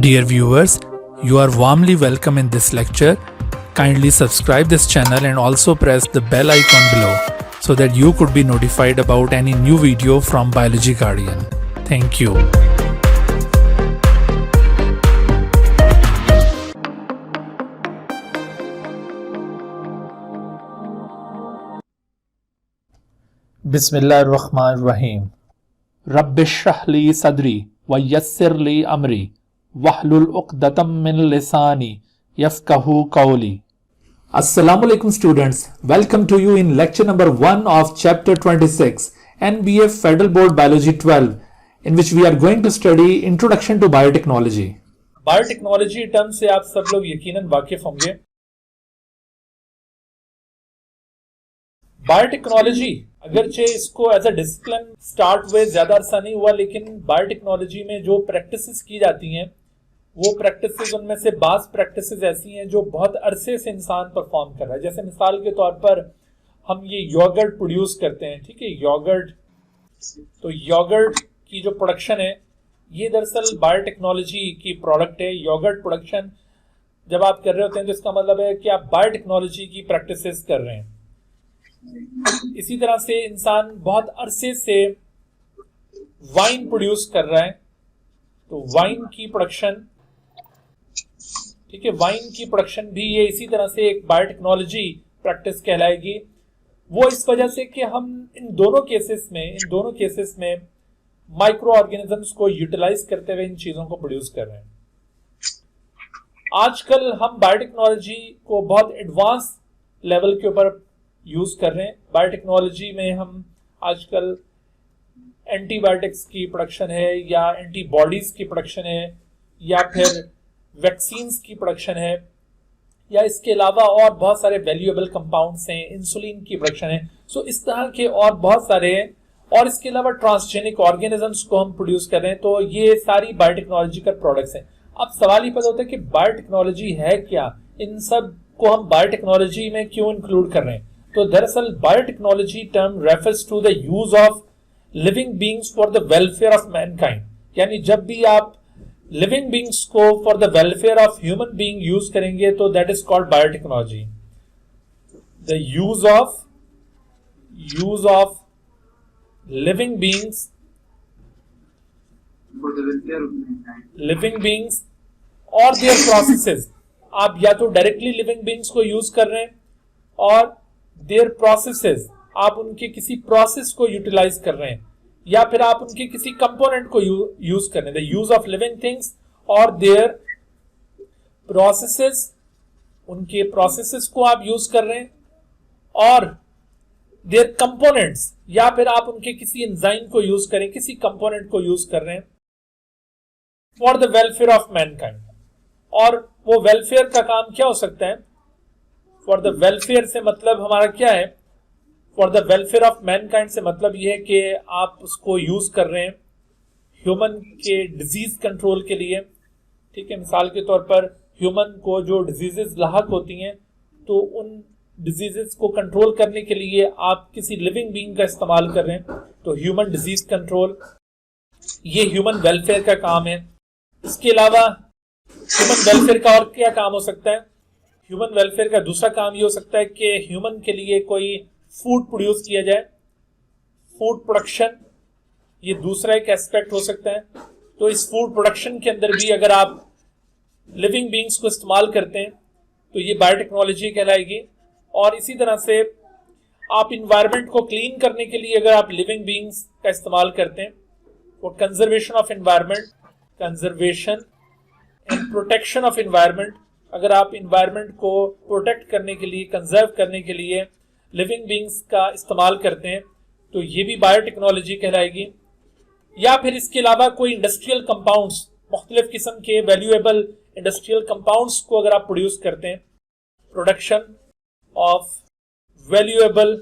Dear viewers, you are warmly welcome in this lecture. Kindly subscribe this channel and also press the bell icon below so that you could be notified about any new video from Biology Guardian. Thank you. बिस्मिल्लाहिर्रहमानिर्रहीम। रब्बिश्रह ली सदरी व यस्सिर ली अमरी वहलुल उक़दतम मिन लिसानी यफ़क़हू क़ौली। Assalamu alaikum students, welcome to you in lecture number 1 of chapter 26 NBA Federal Board Biology 12, in which we are going to study Introduction to Biotechnology. Biotechnology term से आप सब लोग यकीनन वाकिफ होंगे। बायोटेक्नोलॉजी अगरचे इसको एज अ डिसिप्लिन स्टार्ट हुए ज्यादा अरसा नहीं हुआ, लेकिन बायोटेक्नोलॉजी में जो प्रैक्टिसेस की जाती हैं वो प्रैक्टिसेस, उनमें से बाज प्रैक्टिसेस ऐसी हैं जो बहुत अरसे से इंसान परफॉर्म कर रहा है। जैसे मिसाल के तौर पर हम ये योगर्ट प्रोड्यूस करते हैं, ठीक है, योगर्ट। तो योगर्ट की जो प्रोडक्शन है ये दरअसल बायोटेक्नोलॉजी की प्रोडक्ट है। योगर्ट प्रोडक्शन जब आप कर रहे होते हैं तो इसका मतलब है कि आप बायोटेक्नोलॉजी की प्रैक्टिसेस कर रहे हैं। इसी तरह से इंसान बहुत अरसे से वाइन प्रोड्यूस कर रहा है, तो वाइन की प्रोडक्शन, ठीक है, वाइन की प्रोडक्शन भी ये इसी तरह से एक बायोटेक्नोलॉजी प्रैक्टिस कहलाएगी। वो इस वजह से कि हम इन दोनों केसेस में माइक्रो ऑर्गेनिजम्स को यूटिलाइज करते हुए इन चीजों को प्रोड्यूस कर रहे हैं। आजकल हम बायोटेक्नोलॉजी को बहुत एडवांस लेवल के ऊपर यूज कर रहे हैं। बायोटेक्नोलॉजी में हम आजकल एंटीबायोटिक्स की प्रोडक्शन है, या एंटीबॉडीज की प्रोडक्शन है, या फिर वैक्सीन्स की प्रोडक्शन है, या इसके अलावा और बहुत सारे वैल्यूएबल कंपाउंड्स हैं, इंसुलिन की प्रोडक्शन है। सो इस तरह के और बहुत सारे हैं, और इसके अलावा ट्रांसजेनिक ऑर्गेनिजम्स को हम प्रोड्यूस कर रहे हैं। तो ये सारी बायोटेक्नोलॉजिकल प्रोडक्ट्स हैं। अब सवाल ही पैदा होता है कि बायोटेक्नोलॉजी है क्या, इन सब को हम बायोटेक्नोलॉजी में क्यों इंक्लूड कर रहे हैं। तो दरअसल biotechnology term refers to the use of living beings for the welfare of mankind. यानी जब भी आप लिविंग बीइंग्स को for the welfare of human being use करेंगे तो that is called biotechnology. The use of living beings और their processes. आप या तो डायरेक्टली लिविंग बीइंग्स को यूज कर रहे हैं, और देयर प्रोसेसेस, आप उनके किसी प्रोसेस को यूटिलाइज कर रहे हैं, या फिर आप उनके किसी कंपोनेंट को यूज कर रहे हैं। The use of living things और देयर प्रोसेसेस, उनके प्रोसेसेस को आप यूज कर रहे हैं, और देयर कंपोनेंट्स, या फिर आप उनके किसी एंजाइम को यूज करें, किसी कंपोनेंट को यूज कर रहे हैं for the welfare of Mankind. और वो वेलफेयर का काम क्या हो सकता है? फॉर द वेलफेयर से मतलब हमारा क्या है? For the welfare of Mankind से मतलब यह है कि आप उसको यूज कर रहे हैं ह्यूमन के डिजीज कंट्रोल के लिए, ठीक है। मिसाल के तौर पर ह्यूमन को जो डिजीजेस लाहक होती हैं, तो उन डिजीजेस को कंट्रोल करने के लिए आप किसी लिविंग बीइंग का इस्तेमाल कर रहे हैं। तो ह्यूमन डिजीज कंट्रोल, ये ह्यूमन वेलफेयर का काम है। इसके अलावा ह्यूमन वेलफेयर का और क्या काम हो सकता है? ह्यूमन वेलफेयर का दूसरा काम ये हो सकता है कि ह्यूमन के लिए कोई फूड प्रोड्यूस किया जाए, फूड प्रोडक्शन, ये दूसरा एक एस्पेक्ट हो सकता है। तो इस फूड प्रोडक्शन के अंदर भी अगर आप लिविंग बीइंग्स को इस्तेमाल करते हैं तो ये बायोटेक्नोलॉजी कहलाएगी। और इसी तरह से आप इन्वायरमेंट को क्लीन करने के लिए अगर आप लिविंग बीइंग्स का इस्तेमाल करते हैं, वो conservation of environment, conservation and protection of environment, अगर आप इन्वायरमेंट को प्रोटेक्ट करने के लिए, कंजर्व करने के लिए लिविंग बीइंग्स का इस्तेमाल करते हैं, तो ये भी बायोटेक्नोलॉजी कहलाएगी। या फिर इसके अलावा कोई इंडस्ट्रियल कंपाउंड्स, मुख्तलिफ किस्म के वैल्यूएबल इंडस्ट्रियल कंपाउंड्स को अगर आप प्रोड्यूस करते हैं, production of valuable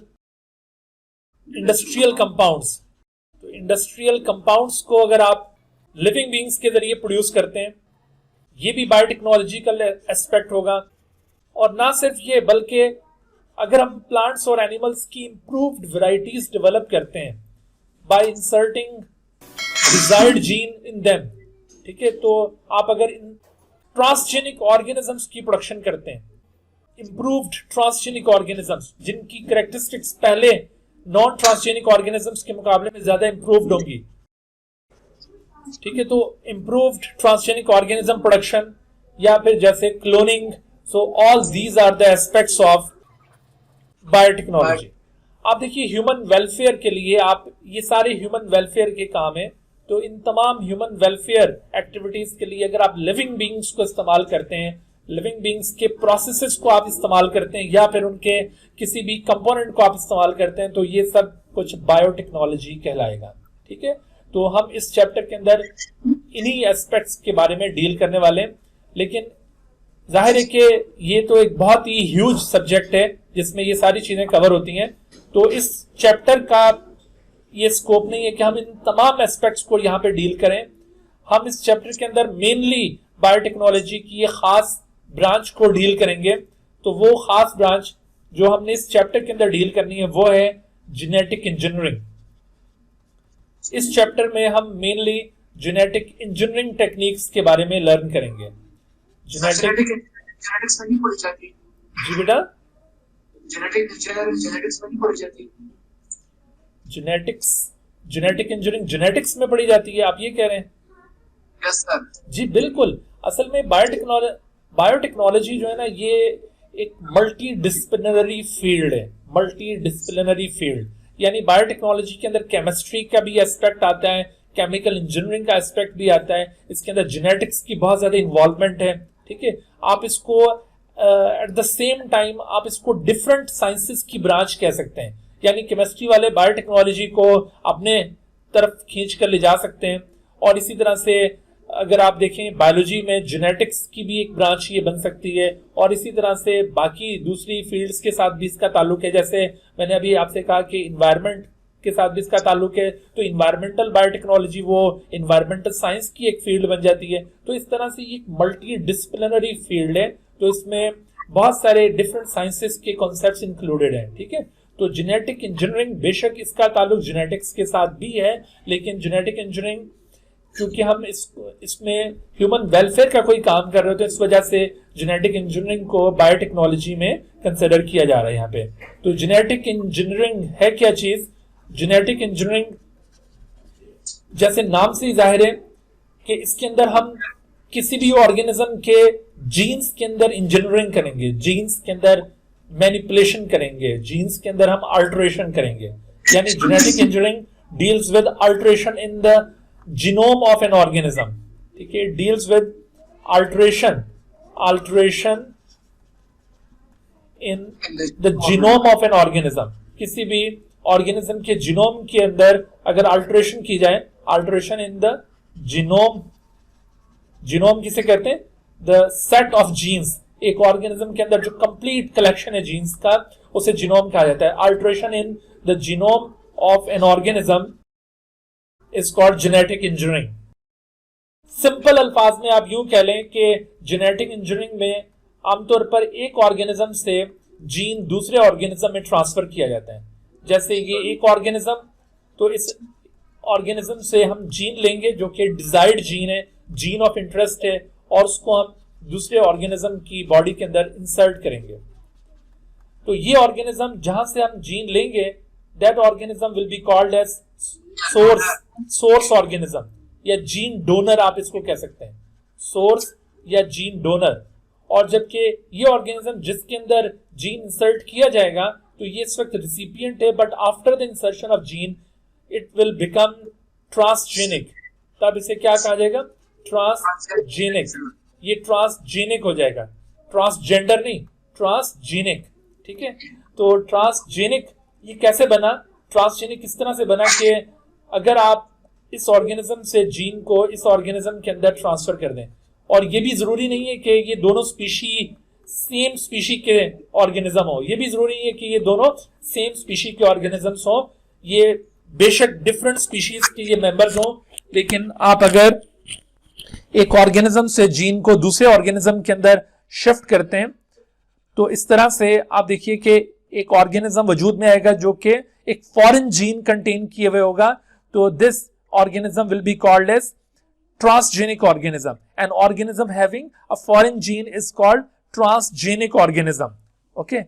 industrial compounds, तो इंडस्ट्रियल कंपाउंड्स को अगर आप लिविंग बीइंग्स के जरिए प्रोड्यूस करते हैं, ये भी बायोटेक्नोलॉजिकल एस्पेक्ट होगा। और ना सिर्फ ये, बल्कि अगर हम प्लांट्स और एनिमल्स की इंप्रूव्ड वैरायटीज डेवलप करते हैं bye inserting desired gene in them, ठीक है, तो आप अगर इन ट्रांसजेनिक ऑर्गेनिजम्स की प्रोडक्शन करते हैं, इंप्रूव्ड ट्रांसजेनिक ऑर्गेनिजम्स जिनकी कैरेक्टरिस्टिक्स पहले नॉन ट्रांसजेनिक ऑर्गेनिजम्स के मुकाबले में ज्यादा इंप्रूव्ड होंगी, ठीक है, तो इंप्रूव्ड ट्रांसजेनिक ऑर्गेनिज्म प्रोडक्शन या फिर जैसे cloning, so all these are the aspects of biotechnology. आप देखिए ह्यूमन वेलफेयर के लिए आप ये सारे ह्यूमन वेलफेयर के काम है, तो इन तमाम ह्यूमन वेलफेयर एक्टिविटीज के लिए अगर आप लिविंग बींग्स को इस्तेमाल करते हैं, लिविंग बींग्स के प्रोसेसेस को आप इस्तेमाल करते हैं या फिर उनके किसी भी कंपोनेंट को आप इस्तेमाल करते हैं, तो ये सब कुछ बायोटेक्नोलॉजी कहलाएगा। ठीक है, तो हम इस चैप्टर के अंदर इन्हीं एस्पेक्ट्स के बारे में डील करने वाले हैं, लेकिन जाहिर है कि ये तो एक बहुत ही ह्यूज सब्जेक्ट है जिसमें ये सारी चीजें कवर होती हैं, तो इस चैप्टर का ये स्कोप नहीं है कि हम इन तमाम एस्पेक्ट्स को यहाँ पे डील करें। हम इस चैप्टर के अंदर मेनली बायोटेक्नोलॉजी की एक खास ब्रांच को डील करेंगे, तो वो खास ब्रांच जो हमने इस चैप्टर के अंदर डील करनी है वो है जेनेटिक इंजीनियरिंग। इस चैप्टर में हम मेनली जेनेटिक इंजीनियरिंग टेक्निक्स के बारे में लर्न करेंगे। जेनेटिक्स में नहीं पढ़ी जाती जी बेटा, जेनेटिक्स में नहीं पढ़ी जाती। जेनेटिक इंजीनियरिंग जेनेटिक्स में पढ़ी जाती है, आप ये कह रहे हैं? Yes sir. जी बिल्कुल, असल में बायोटेक्नोलॉजी जो है ना, ये एक मल्टी डिसिप्लिनरी फील्ड है। मल्टी डिसिप्लिनरी फील्ड यानी बायोटेक्नोलॉजी के अंदर केमिस्ट्री का भी एस्पेक्ट आता है, केमिकल इंजीनियरिंग का एस्पेक्ट भी आता है, इसके अंदर जेनेटिक्स की बहुत ज्यादा इन्वॉल्वमेंट है। ठीक है, आप इसको एट द सेम टाइम आप इसको डिफरेंट साइंसेस की ब्रांच कह सकते हैं, यानी केमिस्ट्री वाले बायोटेक्नोलॉजी को अपने तरफ खींच कर ले जा सकते हैं, और इसी तरह से अगर आप देखें बायोलॉजी में जेनेटिक्स की भी एक ब्रांच ये बन सकती है, और इसी तरह से बाकी दूसरी फील्ड्स के साथ भी इसका ताल्लुक है। जैसे मैंने अभी आपसे कहा कि इन्वायरमेंट के साथ भी इसका ताल्लुक है, तो इन्वायरमेंटल बायोटेक्नोलॉजी वो इन्वायरमेंटल साइंस की एक फील्ड बन जाती है। तो इस तरह से ये एक मल्टी डिसिप्लिनरी फील्ड है, तो इसमें बहुत सारे डिफरेंट साइंसेस के कॉन्सेप्ट्स इंक्लूडेड हैं। ठीक है, तो जेनेटिक इंजीनियरिंग बेशक इसका ताल्लुक जेनेटिक्स के साथ भी है, लेकिन जेनेटिक इंजीनियरिंग क्योंकि हम इसमें ह्यूमन वेलफेयर का कोई काम कर रहे हो, तो इस वजह से जेनेटिक इंजीनियरिंग को बायोटेक्नोलॉजी में कंसिडर किया जा रहा है यहाँ पे। तो जेनेटिक इंजीनियरिंग है क्या चीज? जेनेटिक इंजीनियरिंग जैसे नाम से ही जाहिर है कि इसके अंदर हम किसी भी ऑर्गेनिज्म के जीन्स के अंदर इंजीनियरिंग करेंगे, जीन्स के अंदर मैनिपुलेशन करेंगे, जीन्स के अंदर हम अल्टरेशन करेंगे। यानी genetic engineering deals with alteration in the genome of an organism. ठीक है, deals with alteration in the genome of an organism. किसी भी ऑर्गेनिज्म के जीनोम के अंदर अगर अल्टरेशन की जाए, alteration in the genome, genome किसे कहते हैं? The set of genes. एक ऑर्गेनिज्म के अंदर जो कंप्लीट कलेक्शन है जीन्स का, उसे जीनोम कहा जाता है। Alteration in the genome of an organism is called genetic engineering. Simple अल्फाज में आप यूं कह लें कि जेनेटिक इंजीनियरिंग में आमतौर पर एक ऑर्गेनिज्म से जीन दूसरे ऑर्गेनिज्म में ट्रांसफर किया जाता है। जैसे ये एक ऑर्गेनिज्म, तो इस ऑर्गेनिज्म से हम जीन लेंगे जो कि डिजायर्ड जीन है, जीन ऑफ इंटरेस्ट है, और उसको हम दूसरे ऑर्गेनिज्म की बॉडी के अंदर इंसर्ट करेंगे। तो ये ऑर्गेनिज्म जहां से हम जीन लेंगे, that organism will be called as source organism या जीन डोनर, आप इसको कह सकते हैं, सोर्स या जीन डोनर। और जबकि ये ऑर्गेनिज्म जिसके अंदर जीन इंसर्ट किया जाएगा, तो ये इस वक्त रिसिपिएंट है, but after the insertion of gene it will become transgenic. तब इसे क्या कहा जाएगा? ट्रांसजेनिक। ये ट्रांसजेनिक हो जाएगा, ट्रांसजेंडर नहीं, ट्रांसजेनिक। ठीक है, तो ट्रांसजेनिक ये कैसे बना? ट्रांसजेनिक इस तरह से बना कि अगर आप इस ऑर्गेनिज्म से जीन को इस ऑर्गेनिज्म के अंदर ट्रांसफर कर दें, और ये भी जरूरी नहीं है कि ये दोनों स्पीशी सेम स्पीशी के ऑर्गेनिज्म हो, ये भी जरूरी नहीं है कि ये दोनों सेम स्पीशी के ऑर्गेनिजम्स हो, ये बेशक डिफरेंट स्पीशीज के ये मेंबर्स हो, लेकिन आप अगर एक ऑर्गेनिज्म से जीन को दूसरे ऑर्गेनिज्म के अंदर शिफ्ट करते हैं, तो इस तरह से आप देखिए कि एक ऑर्गेनिज्म वजूद में आएगा जो कि एक फॉरेन जीन कंटेन किए हुए होगा, तो this organism will be called as transgenic organism. An organism having a foreign gene is called transgenic organism. Okay,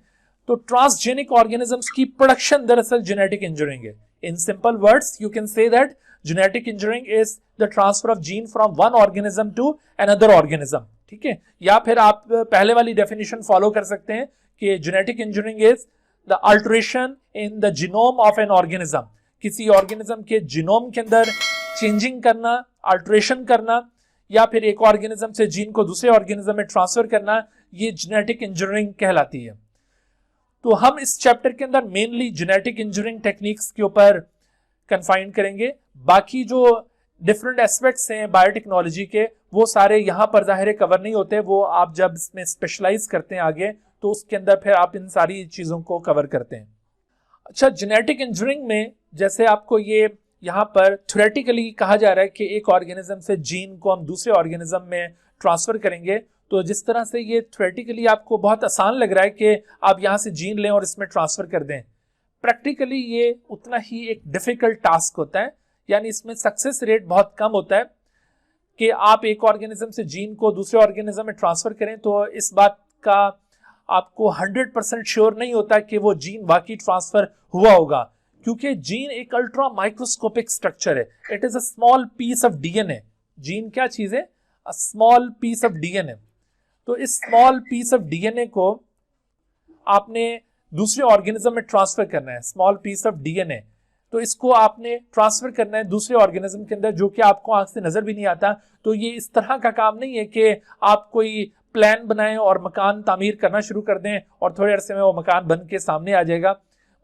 तो ट्रांसजेनिक ऑर्गेनिजम्स की प्रोडक्शन दरअसल जेनेटिक इंजीनियरिंग है. In simple words you can say that genetic engineering is the transfer of gene from one organism to another organism. ठीक है, या फिर आप पहले वाली डेफिनेशन फॉलो कर सकते हैं कि genetic engineering is the alteration in the genome of an organism. किसी ऑर्गेनिज्म के जीनोम के अंदर चेंजिंग करना, अल्टरेशन करना, या फिर एक ऑर्गेनिज्म से जीन को दूसरे ऑर्गेनिज्म में ट्रांसफर करना, ये जेनेटिक इंजीनियरिंग कहलाती है. तो हम इस चैप्टर के अंदर मेनली जेनेटिक इंजीनियरिंग टेक्निक्स के ऊपर कन्फाइन करेंगे. बाकी जो डिफरेंट एस्पेक्ट्स हैं बायोटेक्नोलॉजी के, वो सारे यहाँ पर ज़ाहिर कवर नहीं होते. वो आप जब इसमें स्पेशलाइज करते हैं आगे, तो उसके अंदर फिर आप इन सारी चीज़ों को कवर करते हैं. अच्छा, जेनेटिक इंजीनियरिंग में जैसे आपको ये यहाँ पर थ्योरेटिकली कहा जा रहा है कि एक ऑर्गेनिज्म से जीन को हम दूसरे ऑर्गेनिज्म में ट्रांसफर करेंगे, तो जिस तरह से ये थ्योरेटिकली आपको बहुत आसान लग रहा है कि आप यहाँ से जीन लें और इसमें ट्रांसफर कर दें, प्रैक्टिकली ये उतना ही एक डिफिकल्ट टास्क होता है. यानी इसमें सक्सेस रेट बहुत कम होता है कि आप एक ऑर्गेनिज्म से जीन को दूसरे ऑर्गेनिज्म में ट्रांसफर करें, तो इस बात का आपको 100% श्योर नहीं होता कि वो जीन वाकई ट्रांसफर हुआ होगा, क्योंकि जीन एक अल्ट्रा माइक्रोस्कोपिक स्ट्रक्चर है. It is a small piece of DNA. Gene क्या चीज है? A small piece of DNA. तो इस स्मॉल पीस ऑफ डीएनए को आपने दूसरे ऑर्गेनिज्म में ट्रांसफर करना है. स्मॉल पीस ऑफ डीएनए, तो इसको आपने ट्रांसफर करना है दूसरे ऑर्गेनिज्म के अंदर, जो कि आपको आंख से नजर भी नहीं आता. तो ये इस तरह का काम नहीं है कि आप कोई प्लान बनाएं और मकान तामीर करना शुरू कर दें और थोड़े अरसे में वो मकान बन के सामने आ जाएगा.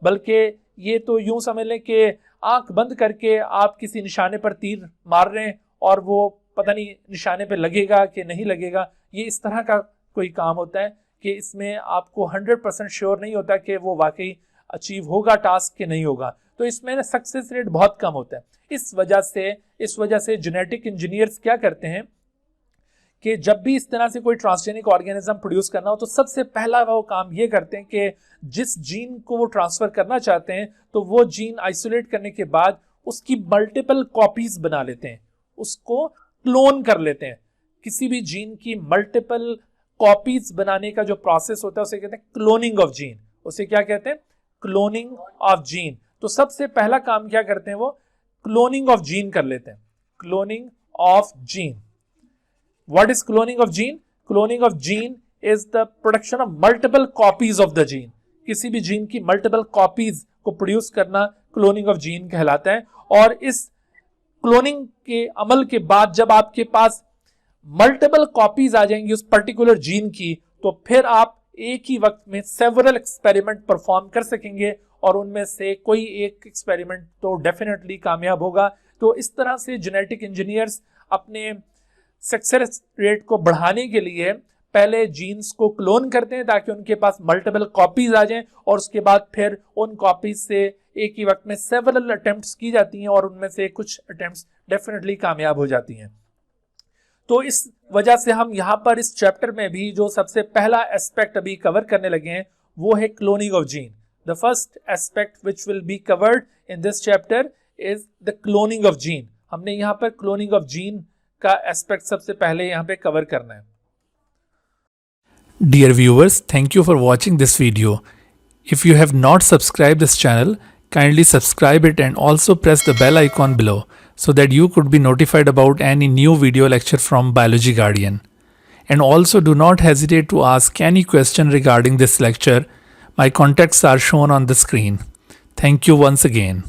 बल्कि ये तो यूं समझ लें कि आंख बंद करके आप किसी निशाने पर तीर मार रहे हैं और वो पता नहीं निशाने पे लगेगा कि नहीं लगेगा. ये इस तरह का कोई काम होता है कि इसमें आपको 100% श्योर नहीं होता कि वो वाकई अचीव होगा टास्क कि नहीं होगा. तो इसमें सक्सेस रेट बहुत कम होता है. इस वजह से जेनेटिक इंजीनियर्स क्या करते हैं कि जब भी इस तरह से कोई ट्रांसजेनिक ऑर्गेनिज्म प्रोड्यूस करना हो, तो सबसे पहला वो काम ये करते हैं कि जिस जीन को वो ट्रांसफर करना चाहते हैं, तो वो जीन आइसोलेट करने के बाद उसकी मल्टीपल कॉपीज बना लेते हैं, उसको क्लोन कर लेते हैं. किसी भी जीन की मल्टीपल कॉपीज बनाने का जो प्रोसेस होता है उसे कहते हैं क्लोनिंग ऑफ जीन. उसे क्या कहते हैं? Cloning of gene. तो सबसे पहला काम क्या करते हैं? वो क्लोनिंग ऑफ जीन कर लेते हैं. Cloning of gene. What is cloning of gene? Cloning of gene is the production of multiple copies of the gene. किसी भी जीन की मल्टीपल कॉपीज को प्रोड्यूस करना क्लोनिंग ऑफ जीन कहलाता है. और इस क्लोनिंग के अमल के बाद जब आपके पास मल्टीपल कॉपीज आ जाएंगी उस पर्टिकुलर जीन की, तो फिर आप एक ही वक्त में सेवरल एक्सपेरिमेंट परफॉर्म कर सकेंगे और उनमें से कोई एक एक्सपेरिमेंट तो डेफिनेटली कामयाब होगा. तो इस तरह से जेनेटिक इंजीनियर्स अपने सक्सेस रेट को बढ़ाने के लिए पहले जीन्स को क्लोन करते हैं ताकि उनके पास मल्टीपल कॉपीज आ जाएं, और उसके बाद फिर उन कॉपीज से एक ही वक्त में सेवरल अटेम्प्ट्स की जाती हैं और उनमें से कुछ अटेम्प्ट्स डेफिनेटली कामयाब हो जाती हैं. तो इस वजह से हम यहाँ पर इस चैप्टर में भी जो सबसे पहला एस्पेक्ट अभी कवर करने लगे हैं वो है cloning of gene. The first aspect which will be covered in this chapter is the cloning of gene. हमने यहाँ पर क्लोनिंग ऑफ जीन का एस्पेक्ट सबसे पहले यहाँ पे कवर करना है. Dear viewers, thank you for watching this video. If you have not subscribed this channel, kindly subscribe it and also press the bell icon below so that you could be notified about any new video lecture from Biology Guardian. And also do not hesitate to ask any question regarding this lecture. My contacts are shown on the screen. Thank you once again.